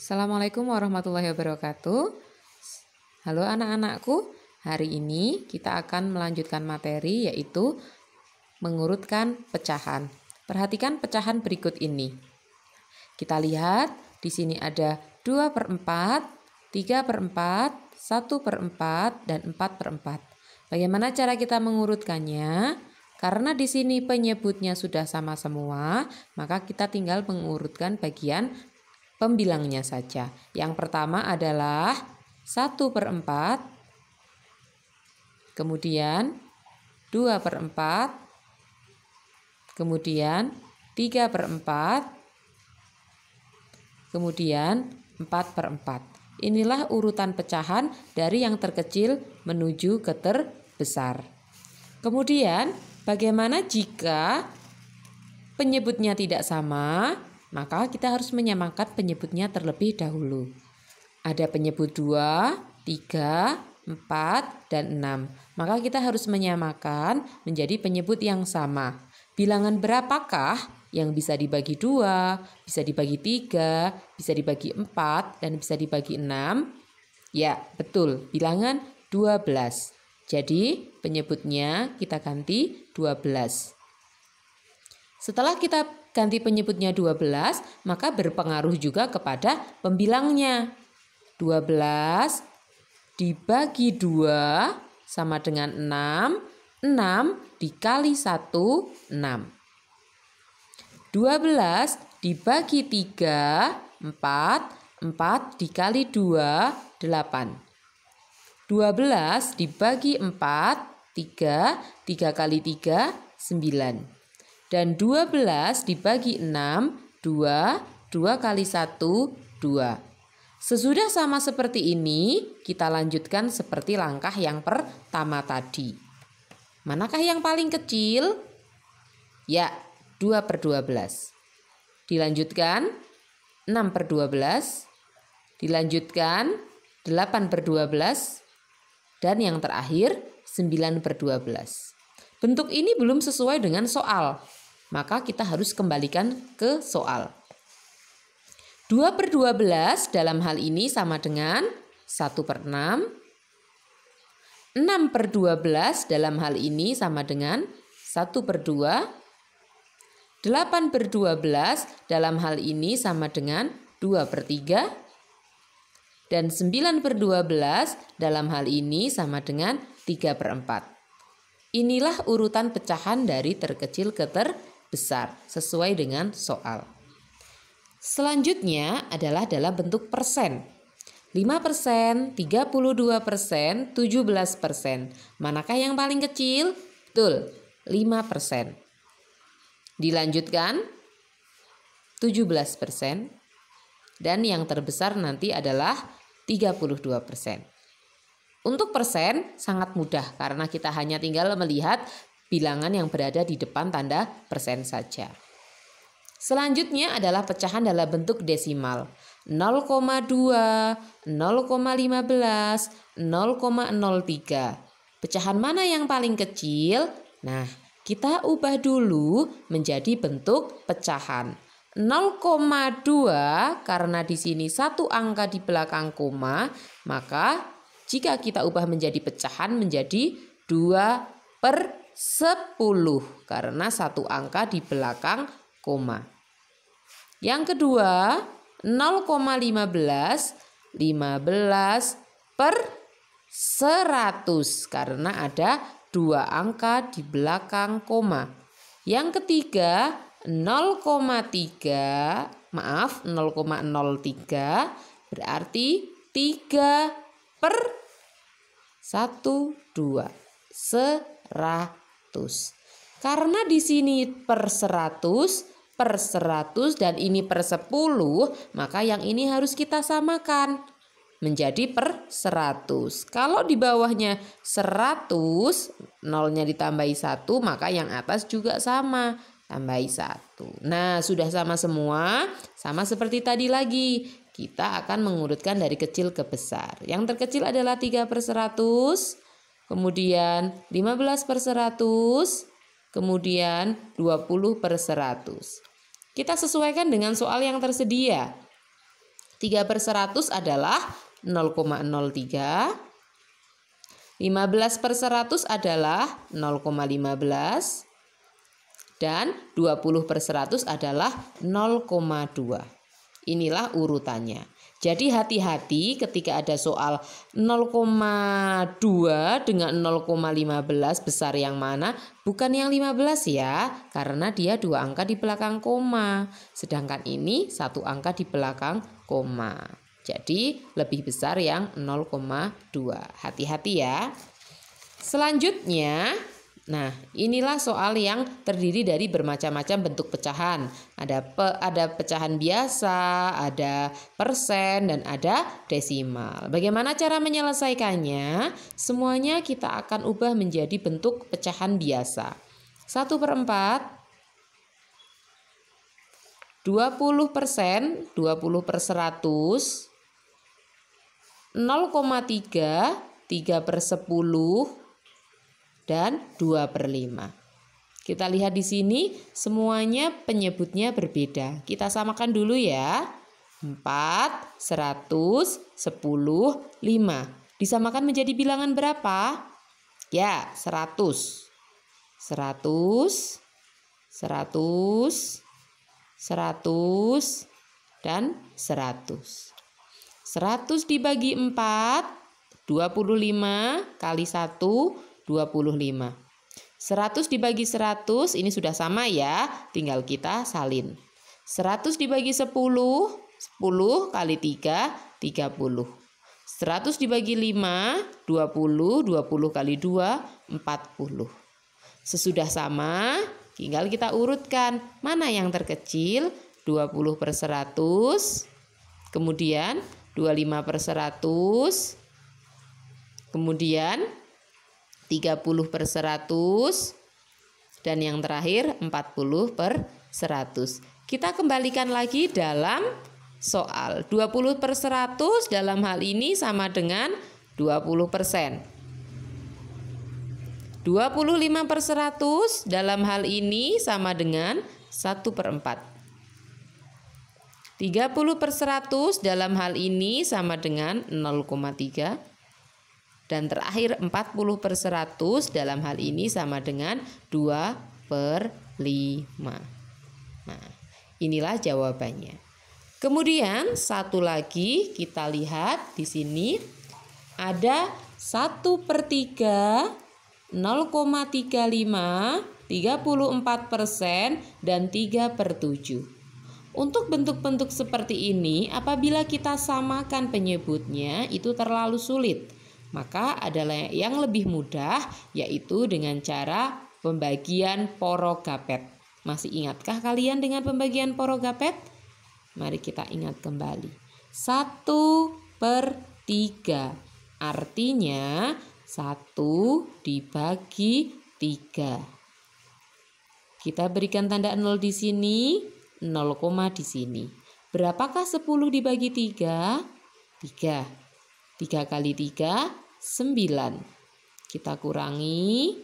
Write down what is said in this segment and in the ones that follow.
Assalamualaikum warahmatullahi wabarakatuh. Halo anak-anakku, hari ini kita akan melanjutkan materi yaitu mengurutkan pecahan. Perhatikan pecahan berikut ini. Kita lihat di sini ada 2/4, 3/4, 1/4, dan 4/4. Bagaimana cara kita mengurutkannya? Karena di sini penyebutnya sudah sama semua, maka kita tinggal mengurutkan bagian pembilangnya saja. Yang pertama adalah 1/4, kemudian 2/4, kemudian 3/4, kemudian 4/4. Inilah urutan pecahan dari yang terkecil menuju ke terbesar. Kemudian bagaimana jika penyebutnya tidak sama? Maka kita harus menyamakan penyebutnya terlebih dahulu. Ada penyebut 2, 3, 4, dan 6. Maka kita harus menyamakan menjadi penyebut yang sama. Bilangan berapakah yang bisa dibagi 2, bisa dibagi 3, bisa dibagi 4, dan bisa dibagi 6? Ya, betul, bilangan 12. Jadi penyebutnya kita ganti 12. Setelah kita ganti penyebutnya 12, maka berpengaruh juga kepada pembilangnya. 12 dibagi 2 sama dengan 6. 6 dikali 1, 6. 12 dibagi 3, 4. 4 dikali 2, 8. 12 dibagi 4, 3. 3 kali 3, 9. Dan 12 dibagi 6, 2. 2 kali 1, 2. Sesudah sama seperti ini, kita lanjutkan seperti langkah yang pertama tadi. Manakah yang paling kecil? Ya, 2/12. Dilanjutkan 6/12. Dilanjutkan 8/12. Dan yang terakhir 9/12. Bentuk ini belum sesuai dengan soal. Maka kita harus kembalikan ke soal. 2/12 dalam hal ini sama dengan 1/6. 6/12 dalam hal ini sama dengan 1/2. 8/12 dalam hal ini sama dengan 2/3. Dan 9/12 dalam hal ini sama dengan 3/4. Inilah urutan pecahan dari terkecil ke terbesar sesuai dengan soal. Selanjutnya adalah dalam bentuk persen. 5%, 32%, 17%. Manakah yang paling kecil? Betul, 5%. Dilanjutkan 17%. Dan yang terbesar nanti adalah 32%. Untuk persen sangat mudah karena kita hanya tinggal melihat bilangan yang berada di depan tanda persen saja. Selanjutnya adalah pecahan dalam bentuk desimal. 0,2, 0,15, 0,03. Pecahan mana yang paling kecil? Nah, kita ubah dulu menjadi bentuk pecahan. 0,2 karena di sini satu angka di belakang koma, maka jika kita ubah menjadi pecahan menjadi 2/10 karena satu angka di belakang koma. Yang kedua 0,15, 15/100 karena ada dua angka di belakang koma. Yang ketiga 0,03 berarti 3/100. Karena di sini per 100 dan ini per 10, maka yang ini harus kita samakan menjadi per 100. Kalau di bawahnya 100, nolnya ditambahi 1, maka yang atas juga sama, tambahi 1. Nah, sudah sama semua, sama seperti tadi lagi. Kita akan mengurutkan dari kecil ke besar. Yang terkecil adalah 3/100, kemudian 15/100, kemudian 20/100. Kita sesuaikan dengan soal yang tersedia. 3/100 adalah 0,03. 15/100 adalah 0,15. Dan 20/100 adalah 0,2. Inilah urutannya. Jadi hati-hati ketika ada soal 0,2 dengan 0,15 besar yang mana, bukan yang 15 ya, karena dia 2 angka di belakang koma. Sedangkan ini 1 angka di belakang koma. Jadi lebih besar yang 0,2. Hati-hati ya. Selanjutnya, nah, inilah soal yang terdiri dari bermacam-macam bentuk pecahan. Ada pecahan biasa, ada persen, dan ada desimal. Bagaimana cara menyelesaikannya? Semuanya kita akan ubah menjadi bentuk pecahan biasa. 1/4, 20%, 20/100, 0,3, 3/10, dan 2/5. Kita lihat di sini semuanya penyebutnya berbeda. Kita samakan dulu ya. 4, 100, 10, 5. Disamakan menjadi bilangan berapa? Ya, 100. 100, 100, 100, dan 100. 100 dibagi 4, 25 kali 1, 25. 100 dibagi 100, ini sudah sama ya, tinggal kita salin. 100 dibagi 10, 10 kali 3, 30. 100 dibagi 5, 20, 20 kali 2, 40. Sesudah sama, tinggal kita urutkan mana yang terkecil, 20/100, kemudian 25/100, kemudian 30/100, dan yang terakhir 40/100. Kita kembalikan lagi dalam soal. 20/100 dalam hal ini sama dengan 20%. 25/100 dalam hal ini sama dengan 1/4. 30/100 dalam hal ini sama dengan 0,3. Dan terakhir 40/100 dalam hal ini sama dengan 2/5. Nah, inilah jawabannya. Kemudian satu lagi kita lihat di sini ada 1/3, 0,35, 34%, dan 3/7. Untuk bentuk-bentuk seperti ini, apabila kita samakan penyebutnya itu terlalu sulit. Maka adalah yang lebih mudah, yaitu dengan cara pembagian porogapet. Masih ingatkah kalian dengan pembagian porogapet? Mari kita ingat kembali. 1/3. Artinya 1 dibagi 3. Kita berikan tanda 0 di sini, 0, di sini. Berapakah 10 dibagi 3? 3. 3 kali 3, 9. Kita kurangi.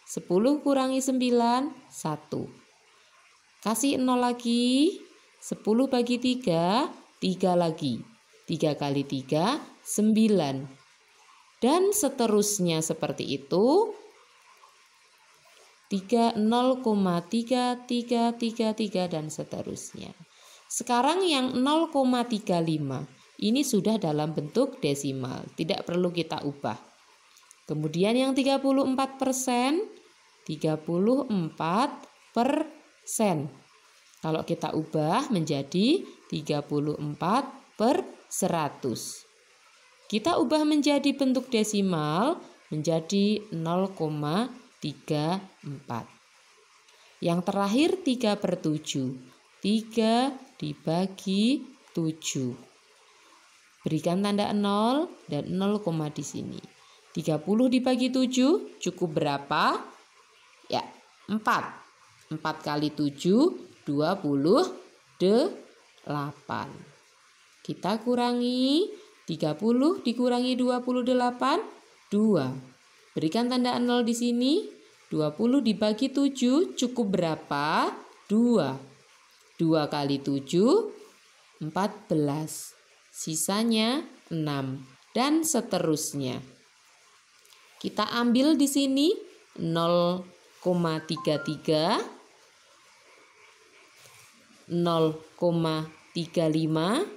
10 kurangi 9, 1. Kasih 0 lagi. 10 bagi 3, 3 lagi. 3 kali 3, 9. Dan seterusnya seperti itu. 0,3333 dan seterusnya. Sekarang yang 0,35. Ini sudah dalam bentuk desimal, tidak perlu kita ubah. Kemudian yang 34%, 34%. Kalau kita ubah menjadi 34/100. Kita ubah menjadi bentuk desimal menjadi 0,34. Yang terakhir 3/7. 3 dibagi 7. Berikan tanda 0 dan 0, di sini. 30 dibagi 7 cukup berapa? Ya, 4. 4 kali 7, 28. Kita kurangi. 30 dikurangi 28, 2. Berikan tanda 0 di sini. 20 dibagi 7 cukup berapa? 2. 2 kali 7, 14. sisanya 6, dan seterusnya. Kita ambil di sini 0,33, 0,35,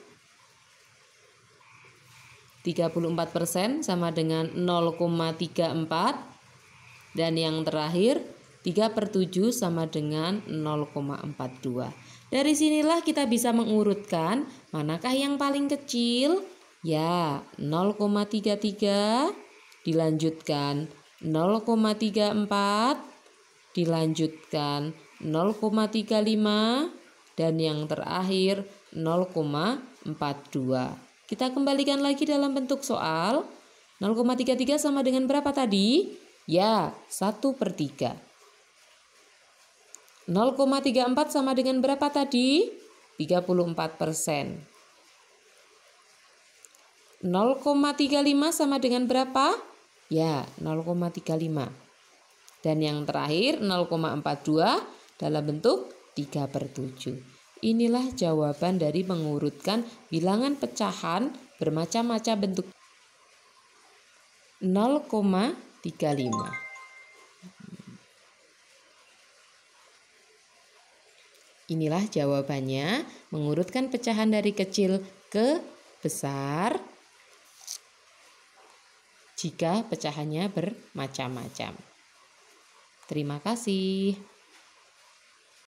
34% sama dengan 0,34, dan yang terakhir 3/7 sama dengan 0,42. Dari sinilah kita bisa mengurutkan manakah yang paling kecil. Ya, 0,33, dilanjutkan 0,34, dilanjutkan 0,35, dan yang terakhir 0,42. Kita kembalikan lagi dalam bentuk soal. 0,33 sama dengan berapa tadi? Ya, 1/3. 0,34 sama dengan berapa tadi? 34%. 0,35 sama dengan berapa? Ya, 0,35. Dan yang terakhir 0,42 dalam bentuk 3/7. Inilah jawaban dari mengurutkan bilangan pecahan bermacam-macam bentuk. 0,35. Inilah jawabannya, mengurutkan pecahan dari kecil ke besar jika pecahannya bermacam-macam. Terima kasih.